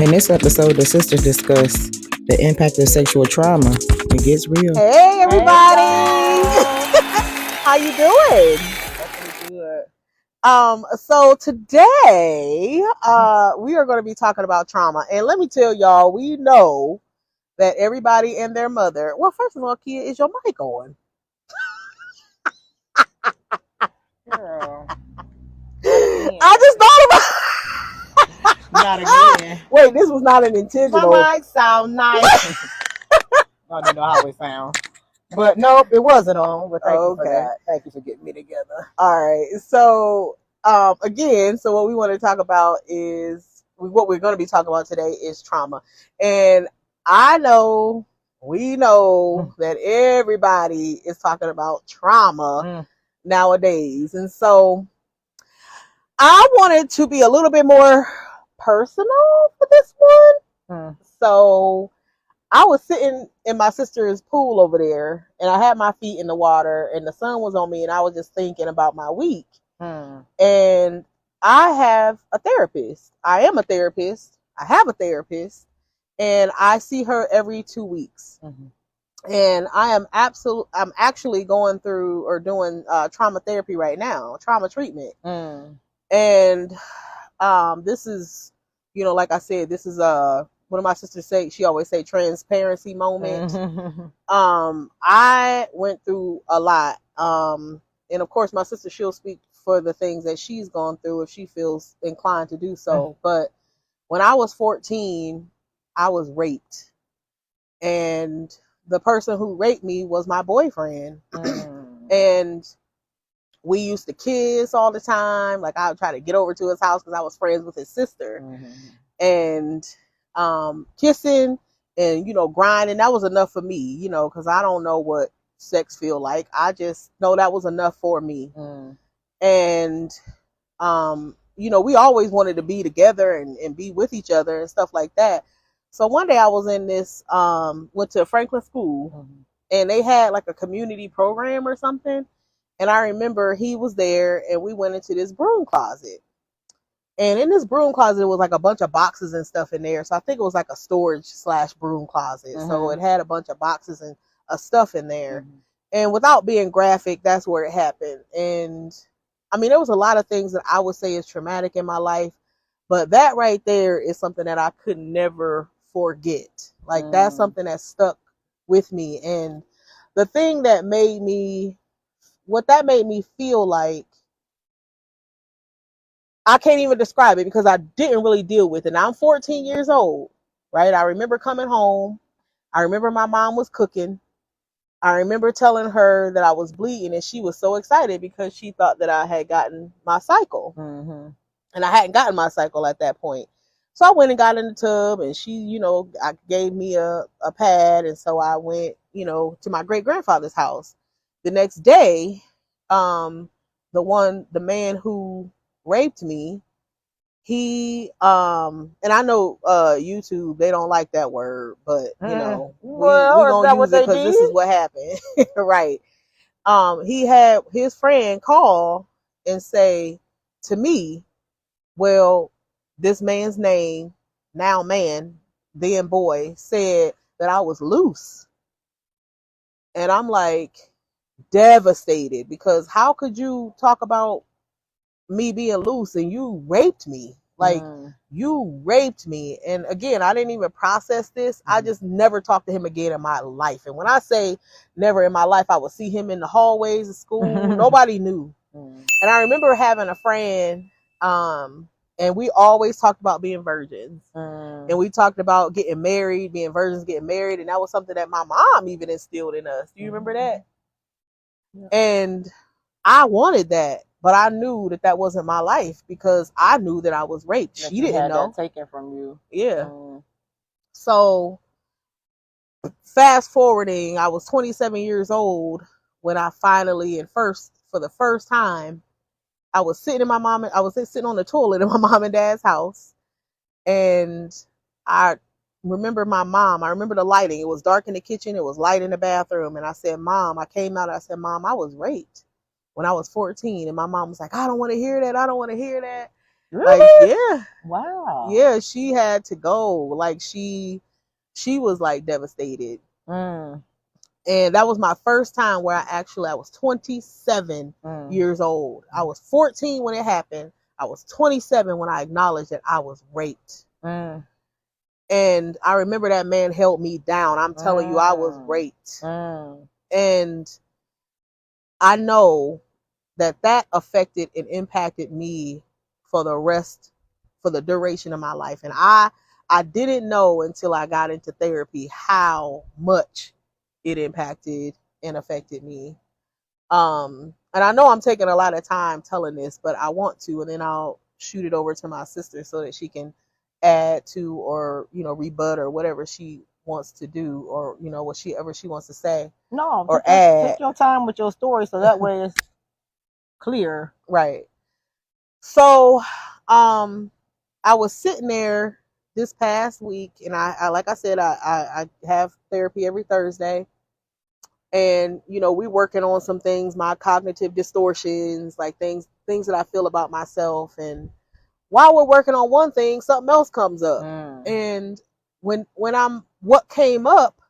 In this episode, the sisters discuss the impact of sexual trauma. It gets real. Hey, everybody! How you doing? Definitely good. So today, we are going to be talking about trauma, and let me tell y'all, we know that everybody and their mother. Well, first of all, Kia, is your mic on? Girl. I just thought about. Not again. Wait, this was not an intentional. My mic sound nice. I don't know how it sounds. But nope, it wasn't on. But thank you for that. Thank you for getting me together. All right. So, again, so what we want to talk about is what we're going to be talking about today is trauma. And we know that everybody is talking about trauma nowadays. And so I wanted to be a little bit more personal for this one. So I was sitting in my sister's pool over there, and I had my feet in the water, and the sun was on me, and I was just thinking about my week. And I have a therapist. I am a therapist. I have a therapist, and I see her every 2 weeks. And I'm actually going through or doing trauma therapy right now, trauma treatment. And this is, like I said, this is one of my sisters say, she always say transparency moment. I went through a lot. And of course my sister, she'll speak for the things that she's gone through if she feels inclined to do so. But when I was 14, I was raped. And the person who raped me was my boyfriend. And we used to kiss all the time. Like I would try to get over to his house because I was friends with his sister. And kissing and grinding, that was enough for me, because I don't know what sex feel like. I just know that was enough for me. And we always wanted to be together and be with each other and stuff like that. So one day I was in this went to a Franklin school, and they had like a community program or something, and I remember he was there, and we went into this broom closet. And in this broom closet, it was like a bunch of boxes and stuff in there. So I think it was like a storage / broom closet. So it had a bunch of boxes and stuff in there. And without being graphic, that's where it happened. And I mean, there was a lot of things that I would say is traumatic in my life. But that right there is something that I could never forget. Like that's something that stuck with me. And the thing that made me feel like, I can't even describe it because I didn't really deal with it. Now I'm 14 years old, right? I remember coming home. I remember my mom was cooking. I remember telling her that I was bleeding, and she was so excited because she thought that I had gotten my cycle. And I hadn't gotten my cycle at that point. So I went and got in the tub, and she, I gave me a pad. And so I went, to my great grandfather's house. The next day, the man who raped me, he and I know YouTube, they don't like that word, but we gonna use it because this is what happened. Right. He had his friend call and say to me, well, this man's name, now man, then boy, said that I was loose. And I'm like devastated, because how could you talk about me being loose and you raped me? Like you raped me. And again, I didn't even process this. I just never talked to him again in my life. And when I say never in my life, I would see him in the hallways of school. Nobody knew. And I remember having a friend, and we always talked about being virgins. And we talked about getting married, being virgins, getting married. And that was something that my mom even instilled in us. Do you remember that? And I wanted that. But I knew that wasn't my life, because I knew that I was raped. She didn't know. That taken from you. Yeah. So fast forwarding, I was 27 years old when I finally, for the first time, I was sitting on the toilet in my mom and dad's house. And I remember my mom. I remember the lighting. It was dark in the kitchen. It was light in the bathroom. And I said, Mom, I came out. I said, Mom, I was raped when I was 14. And my mom was like, I don't want to hear that. I don't want to hear that. Really? Like, yeah. Wow. Yeah, she had to go. Like, she was like devastated. Mm. And that was my first time where I was 27 years old. I was 14 when it happened. I was 27 when I acknowledged that I was raped. Mm. And I remember that man held me down. I'm telling you, I was raped. And I know that affected and impacted me for the duration of my life. And I didn't know until I got into therapy how much it impacted and affected me. And I know I'm taking a lot of time telling this, but I want to, and then I'll shoot it over to my sister so that she can add to, or, rebut, or whatever she wants to do, or, whatever she wants to say. No, or add. Take your time with your story so that way it's clear. Right. So, I was sitting there this past week, and I like I said, I have therapy every Thursday. And, we working on some things, my cognitive distortions, like things that I feel about myself. And while we're working on one thing, something else comes up. And what came up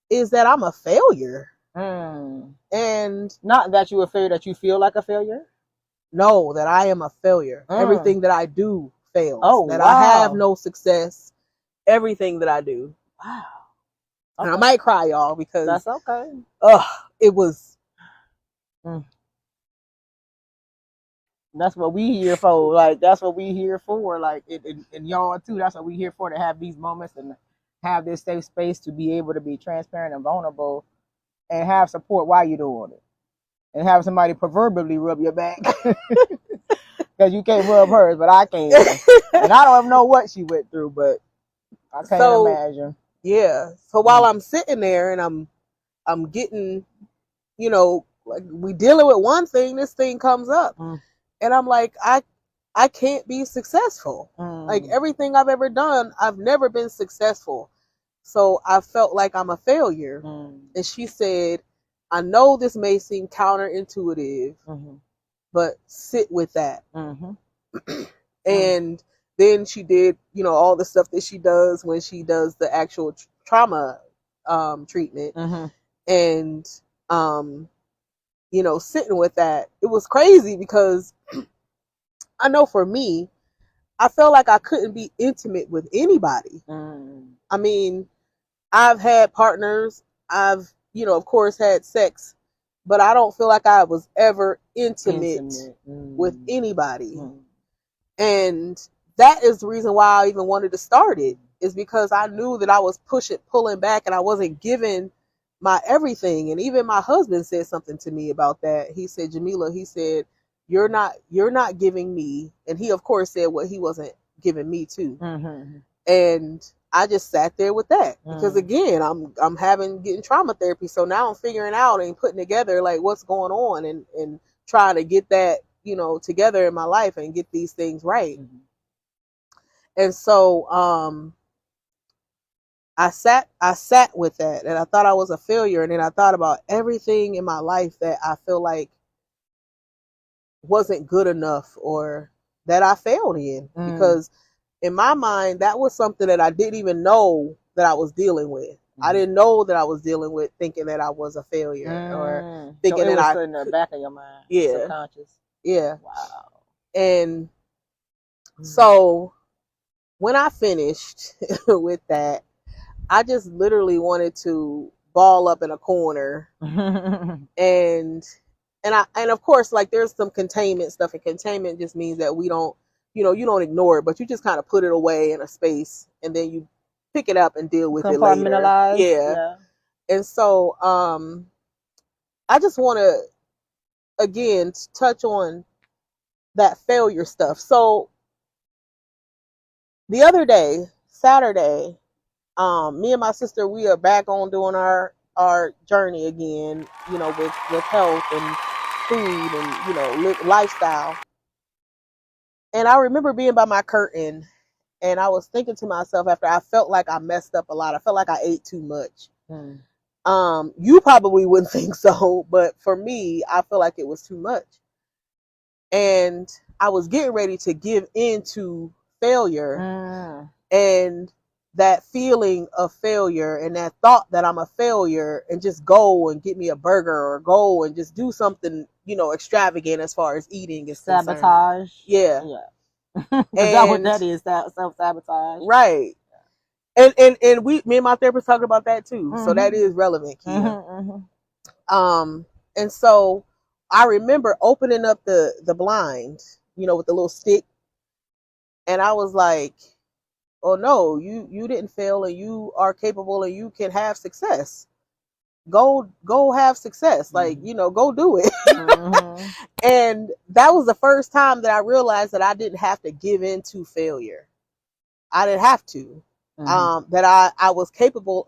is that I'm a failure. And not that you're a failure, that you feel like a failure. No, that I am a failure. Everything that I do fails. That wow. I have no success. Everything that I do. Wow. Okay. And I might cry, y'all, because that's okay. It was. That's what we here for. Like, that's what we here for. Like, and y'all too. That's what we here for, to have these moments and have this safe space to be able to be transparent and vulnerable, and have support while you're doing it, and have somebody proverbially rub your back, because you can't rub hers, but I can. And I don't even know what she went through, but I can't imagine. Yeah. So while I'm sitting there and I'm getting, like, we dealing with one thing, this thing comes up, and I'm like, I can't be successful. Like, everything I've ever done, I've never been successful. So I felt like I'm a failure. And she said, I know this may seem counterintuitive, but sit with that. And then she did, all the stuff that she does when she does the actual trauma treatment. And, sitting with that, it was crazy, because I know for me, I felt like I couldn't be intimate with anybody. I mean, I've had partners, I've, of course, had sex, but I don't feel like I was ever intimate. With anybody. And that is the reason why I even wanted to start it, is because I knew that I was pulling back, and I wasn't giving my everything. And even my husband said something to me about that. He said, Jamila, he said, you're not giving me. And he, of course, said what he wasn't giving me too. And I just sat there with that, because again, I'm getting trauma therapy. So now I'm figuring out and putting together, like, what's going on, and trying to get that, together in my life and get these things right. And so, I sat with that, and I thought I was a failure. And then I thought about everything in my life that I feel like wasn't good enough, or that I failed in, because in my mind, that was something that I didn't even know that I was dealing with. I didn't know that I was dealing with thinking that I was a failure, or thinking so it that was in the back of your mind. Yeah. Subconscious. Yeah. Wow. And so when I finished with that, I just literally wanted to ball up in a corner. and of course, like, there's some containment stuff, and containment just means that we don't, you don't ignore it, but you just kind of put it away in a space, and then you pick it up and deal with it later. Yeah. And so I just want to again touch on that failure stuff. So the other day, Saturday, me and my sister, we are back on doing our journey again, with health and food and, lifestyle. And I remember being by my curtain, and I was thinking to myself, after I felt like I messed up a lot, I felt like I ate too much. You probably wouldn't think so, but for me, I feel like it was too much. and I was getting ready to give in to failure, and that feeling of failure and that thought that I'm a failure, and just go and get me a burger or go and just do something, extravagant as far as eating is sabotage. concerned. Yeah. Is that what that is? Self-sabotage. Right. And me and my therapist talked about that too. So that is relevant, Kia. And so I remember opening up the blind, with the little stick, and I was like, oh no, you didn't fail, and you are capable, and you can have success. Go have success. Like, go do it. And that was the first time that I realized that I didn't have to give in to failure. I didn't have to. That I was capable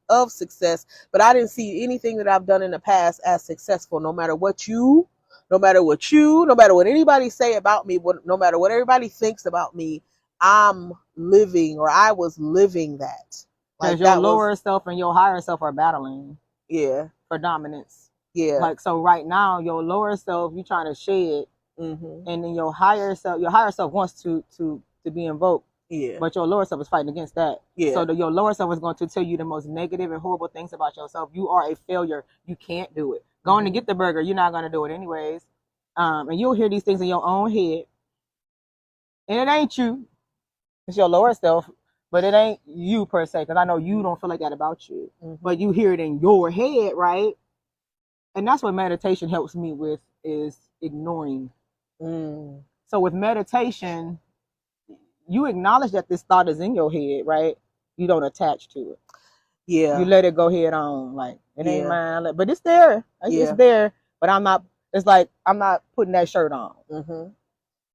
of success, but I didn't see anything that I've done in the past as successful, no matter what anybody say about me, no matter what everybody thinks about me. I was living that. Like your lower self and your higher self are battling. Yeah. For dominance. Yeah. Like, so right now, your lower self, you're trying to shed, and then your higher self wants to be invoked. Yeah. But your lower self is fighting against that. Yeah. So your lower self is going to tell you the most negative and horrible things about yourself. You are a failure. You can't do it. Going to get the burger, you're not going to do it anyways. And you'll hear these things in your own head. And it ain't you. It's your lower self. But it ain't you per se. Because I know you don't feel like that about you. But you hear it in your head, right? And that's what meditation helps me with, is ignoring. So with meditation, you acknowledge that this thought is in your head, right? You don't attach to it. Yeah. You let it go head on. Like, it ain't mine. But it's there. It's there. But I'm not, it's like, I'm not putting that shirt on.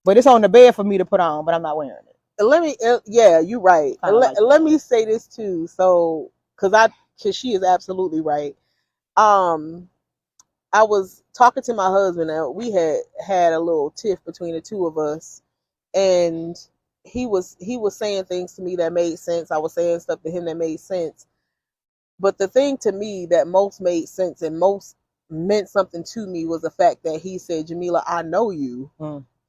But it's on the bed for me to put on, but I'm not wearing it. You're right. Let me say this too. So, cause she is absolutely right. I was talking to my husband, and we had a little tiff between the two of us, and he was saying things to me that made sense. I was saying stuff to him that made sense. But the thing to me that most made sense and most meant something to me was the fact that he said, Jamila, I know you.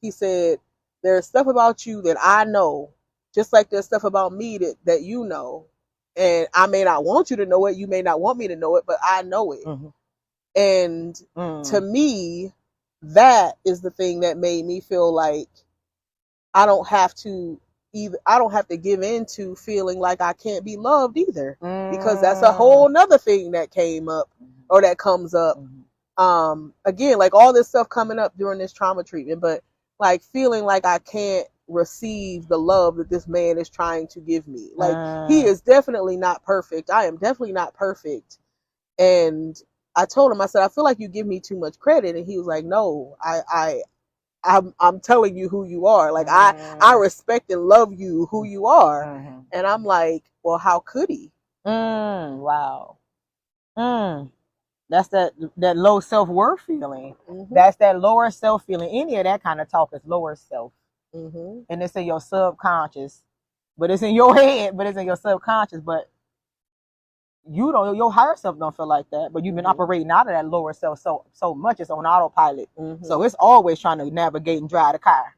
He said, there's stuff about you that I know, just like there's stuff about me that you know. And I may not want you to know it. You may not want me to know it, but I know it. And to me, that is the thing that made me feel like I don't have to give in to feeling like I can't be loved either, because that's a whole nother thing that came up, or that comes up. Again, like all this stuff coming up during this trauma treatment, but like feeling like I can't receive the love that this man is trying to give me. Like, he is definitely not perfect. I am definitely not perfect. And I told him, I said, I feel like you give me too much credit. And he was like, no, I'm telling you who you are. Like, I respect and love you who you are. And I'm like, well, how could he? Wow. That's that low self-worth feeling. That's that lower self feeling. Any of that kind of talk is lower self. And it's in your subconscious. But it's in your head, but it's in your subconscious. But your higher self don't feel like that. But you've been operating out of that lower self so much, it's on autopilot. So it's always trying to navigate and drive the car.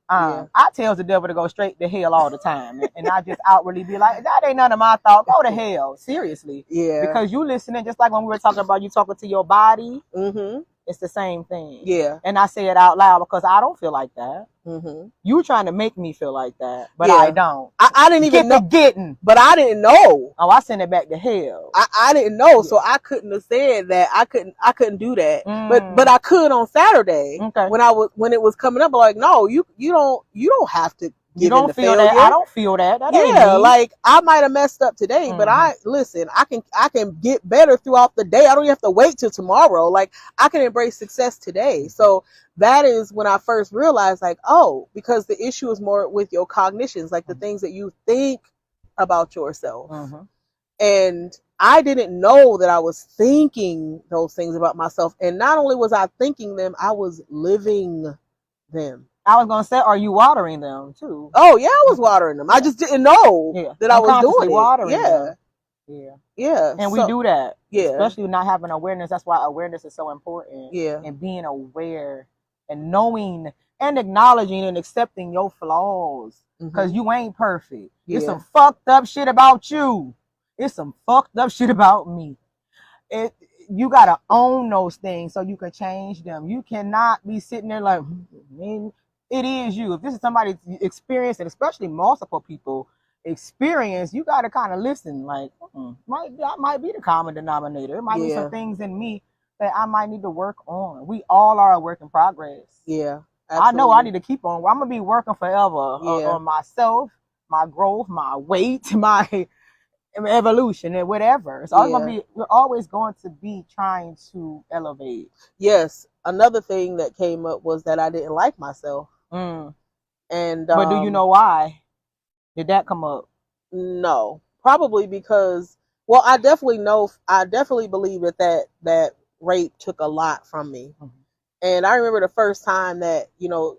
I tell the devil to go straight to hell all the time. And I just outwardly be like, that ain't none of my thought. Go to hell. Seriously. Because you listening, just like when we were talking about you talking to your body. It's the same thing. And I say it out loud because I don't feel like that. You trying to make me feel like that, but I don't. I didn't even know. But I didn't know. Oh, I send it back to hell. I didn't know, so I couldn't have said that. I couldn't do that. But I could on Saturday when it was coming up. I'm like, no, you don't have to. You don't feel that. I don't feel that. That ain't me. Like I might have messed up today, but I can get better throughout the day. I don't have to wait till tomorrow. Like I can embrace success today. So that is when I first realized, like, oh, because the issue is more with your cognitions, like the things that you think about yourself. And I didn't know that I was thinking those things about myself. And not only was I thinking them, I was living them. I was going to say, are you watering them too? Oh, yeah, I was watering them. I just didn't know that I was doing it. Watering them. And we do that. Yeah. Especially not having awareness. That's why awareness is so important. Yeah. And being aware and knowing and acknowledging and accepting your flaws. Because you ain't perfect. Yeah. It's some fucked up shit about you. It's some fucked up shit about me. You gotta own those things so you can change them. You cannot be sitting there like, man, it is you. If this is somebody's experience, and especially multiple people experience, you gotta kind of listen. Like, that might be the common denominator. It might be some things in me that I might need to work on. We all are a work in progress. Yeah. Absolutely. I know I need to keep on. I'm gonna be working forever on myself, my growth, my weight, my evolution, and whatever. It's always gonna be. We're always going to be trying to elevate. Yes. Another thing that came up was that I didn't like myself. And but do you know why? Did that come up? No, probably because. Well, I definitely believe that rape took a lot from me. And I remember the first time that,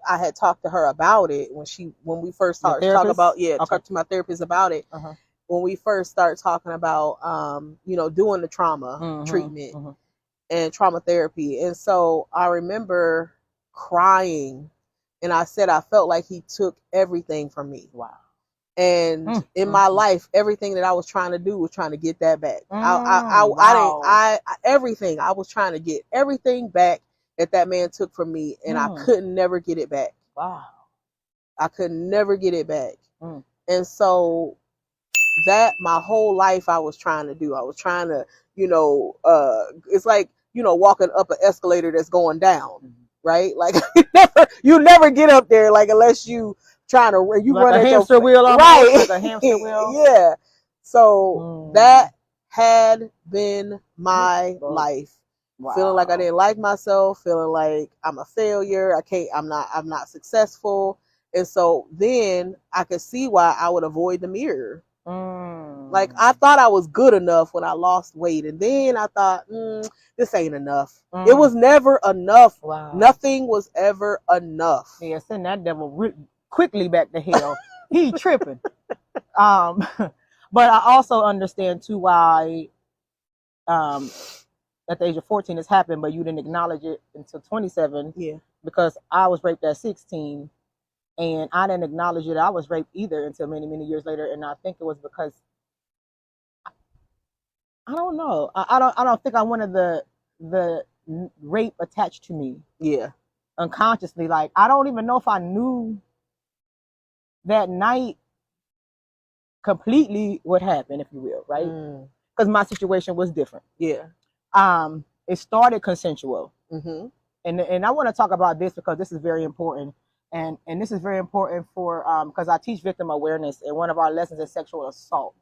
I had talked to her about it when we first started talking about, talk to my therapist about it. When we first started talking about, doing the trauma treatment and trauma therapy. And so I remember crying, and I said, I felt like he took everything from me. Wow. And in my life, everything that I was trying to do was trying to get that back. Everything. I was trying to get everything back that man took from me, and I couldn't never get it back. Wow. I could never get it back. And so that my whole life I was trying to do. I was trying to, it's like, walking up an escalator that's going down, right? Like you never get up there, like, unless you trying to run a hamster wheel, right? Like a hamster wheel. Yeah. So that had been my life. Wow. Feeling like I didn't like myself, feeling like I'm a failure. I'm not successful. And so then I could see why I would avoid the mirror. Like, I thought I was good enough when I lost weight. And then I thought, this ain't enough. It was never enough. Wow. Nothing was ever enough. Yeah, send that devil quickly back to hell. He tripping. But I also understand too why at the age of 14 it's happened, but you didn't acknowledge it until 27. Yeah. Because I was raped at 16, and I didn't acknowledge it. I was raped either until many, many years later, and I think it was because I don't know. I don't think I wanted the rape attached to me. Yeah. Unconsciously, like, I don't even know if I knew that night completely what happened, if you will, right? Because my situation was different. Yeah. It started consensual. And I want to talk about this because this is very important. And this is very important for, because I teach victim awareness, and one of our lessons is sexual assault.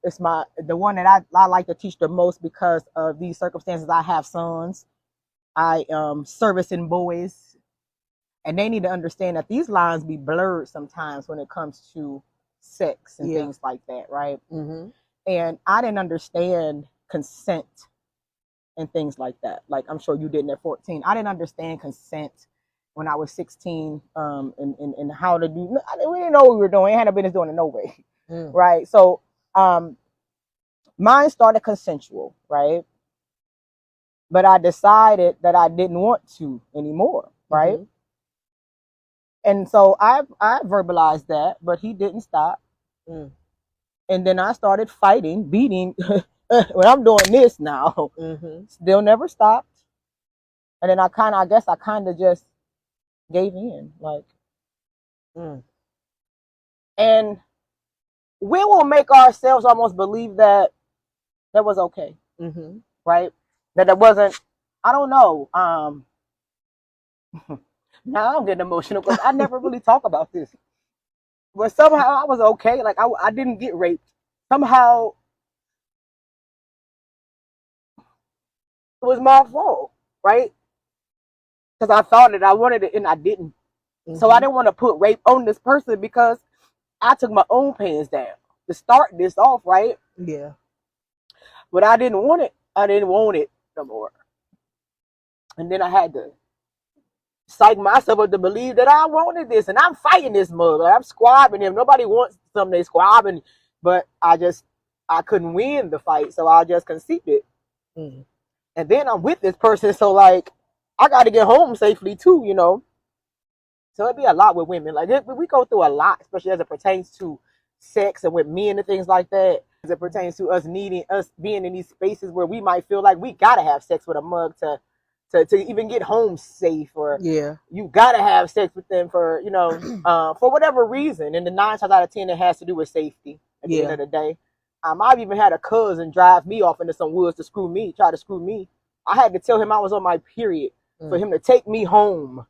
It's the one that I like to teach the most because of these circumstances. I have sons. I servicing boys, and they need to understand that these lines be blurred sometimes when it comes to sex and things like that, right? And I didn't understand consent and things like that. Like, I'm sure you didn't at 14. I didn't understand consent when I was 16, and how to do. We didn't know what we were doing. We had no business doing it no way, right? So mine started consensual, right? But I decided that I didn't want to anymore, right? And so I verbalized that, but he didn't stop. And then I started fighting, beating. When I'm doing this now, still never stopped. And then I kind of just gave in, like. And we will make ourselves almost believe that was okay, right? That it wasn't. I don't know. Now I'm getting emotional because I never really talk about this. But somehow I was okay. Like, I didn't get raped. Somehow it was my fault, right? Because I thought that I wanted it and I didn't. So I didn't want to put rape on this person because I took my own pants down to start this off, right? Yeah. But I didn't want it. I didn't want it no more. And then I had to psych myself up to believe that I wanted this, and I'm fighting this mother. I'm squabbing him. Nobody wants something they squabbing, but I couldn't win the fight, so I just conceded. And then I'm with this person, so like I got to get home safely too, you know. So it'd be a lot with women. Like we go through a lot, especially as it pertains to sex and with men and things like that. As it pertains to us being in these spaces where we might feel like we gotta have sex with a mug to even get home safe, or you gotta have sex with them for, you know, for whatever reason. And the 9 times out of 10 it has to do with safety at the end of the day. I've even had a cousin drive me off into some woods to try to screw me. I had to tell him I was on my period for him to take me home.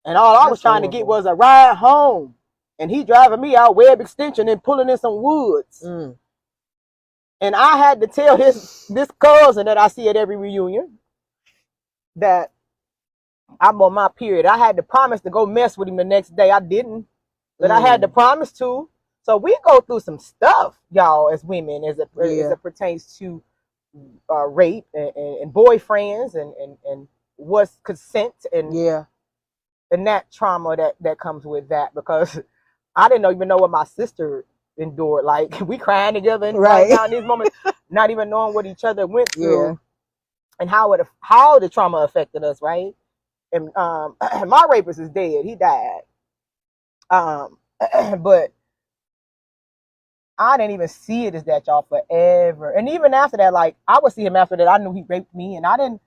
And all I was trying to get was a ride home. And he driving me out Web Extension and pulling in some woods. And I had to tell this cousin that I see at every reunion that I'm on my period. I had to promise to go mess with him the next day. I didn't. But I had to promise to. So we go through some stuff, y'all, as women, as it pertains to rape and boyfriends and what's consent and that trauma that comes with that, because I didn't even know what my sister endured. Like, we crying together and down these moments, not even knowing what each other went through and how the trauma affected us, right? And my rapist is dead. He died. But I didn't even see it as that, y'all, forever. And even after that, like, I would see him after that. I knew he raped me, and I didn't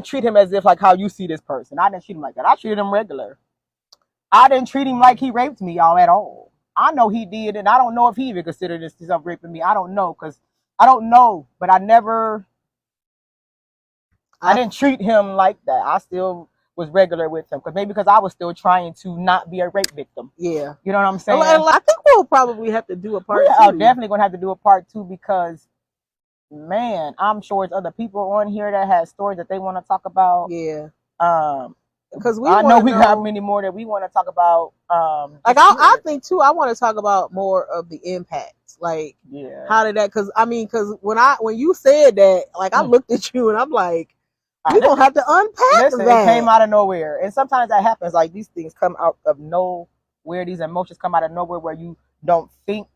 treat him as if like how you see this person. I didn't treat him like that. I treated him regular. I didn't treat him like he raped me, y'all, at all. I know he did, and I don't know if he even considered himself raping me. I don't know, because I don't know, but I didn't treat him like that. I still was regular with him, because I was still trying to not be a rape victim. Yeah. You know what I'm saying? I think we'll probably have to do a part 2. I'm definitely going to have to do a part 2, because, man, I'm sure there's other people on here that have stories that they want to talk about. Yeah. Because I know we got many more that we want to talk about. Like, I think too, I want to talk about more of the impacts. Like, how did that? Because when you said that, like, I looked at you and I'm like, we're gonna have to unpack that. It came out of nowhere, and sometimes that happens. Like, these things come out of nowhere. These emotions come out of nowhere where you don't think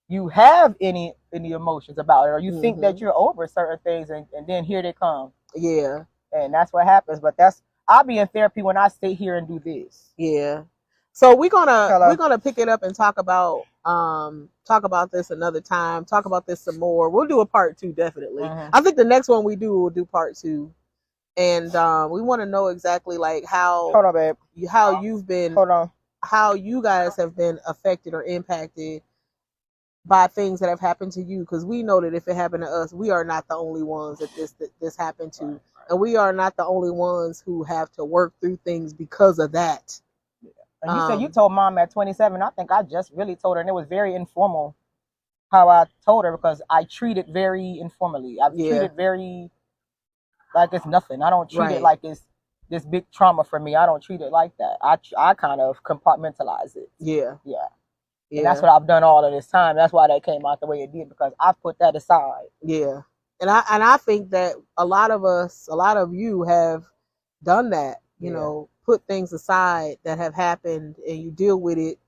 you have any emotions about it, or you think that you're over certain things, and then here they come. Yeah, and that's what happens. But I'll be in therapy when I sit here and do this. Yeah. So we're gonna pick it up and talk about this another time. Talk about this some more. We'll do a part 2 definitely. I think the next one we'll do part 2. And we want to know exactly like how you've been, how you guys have been affected or impacted by things that have happened to you, because we know that if it happened to us, we are not the only ones that this happened to, and we are not the only ones who have to work through things because of that. And you said you told Mom at 27. I think I just really told her, and it was very informal how I told her, because I treat it very informally. I treat it very like it's nothing. I don't treat it like it's this big trauma for me. I don't treat it like that. I kind of compartmentalize it. Yeah. And that's what I've done all of this time. That's why that came out the way it did, because I put that aside. Yeah. And I think that a lot of you have done that, you know, put things aside that have happened, and you deal with it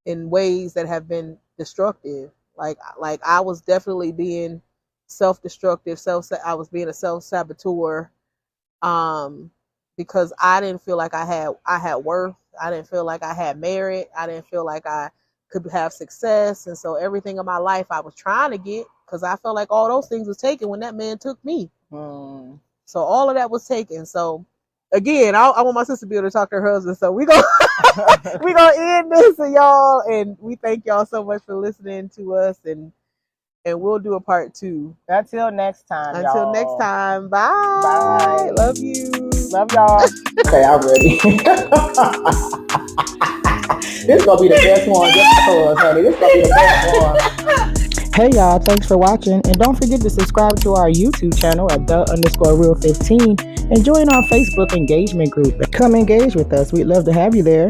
in ways that have been destructive. Like I was definitely being self-destructive. I was being a self-saboteur, because I didn't feel like I had worth. I didn't feel like I had merit. I didn't feel like I could have success. And so everything in my life I was trying to get, because I felt like all those things was taken when that man took me. So all of that was taken. So again, I want my sister to be able to talk to her husband. So we're gonna end this, y'all, and we thank y'all so much for listening to us, and we'll do a part 2. Until next time. Next time. Bye. Love you. Love y'all. Okay, I'm ready. This is gonna be the best one, just because, honey. This is gonna be the best one. Hey y'all, thanks for watching, and don't forget to subscribe to our YouTube channel at _real15, and join our Facebook engagement group. Come engage with us. We'd love to have you there.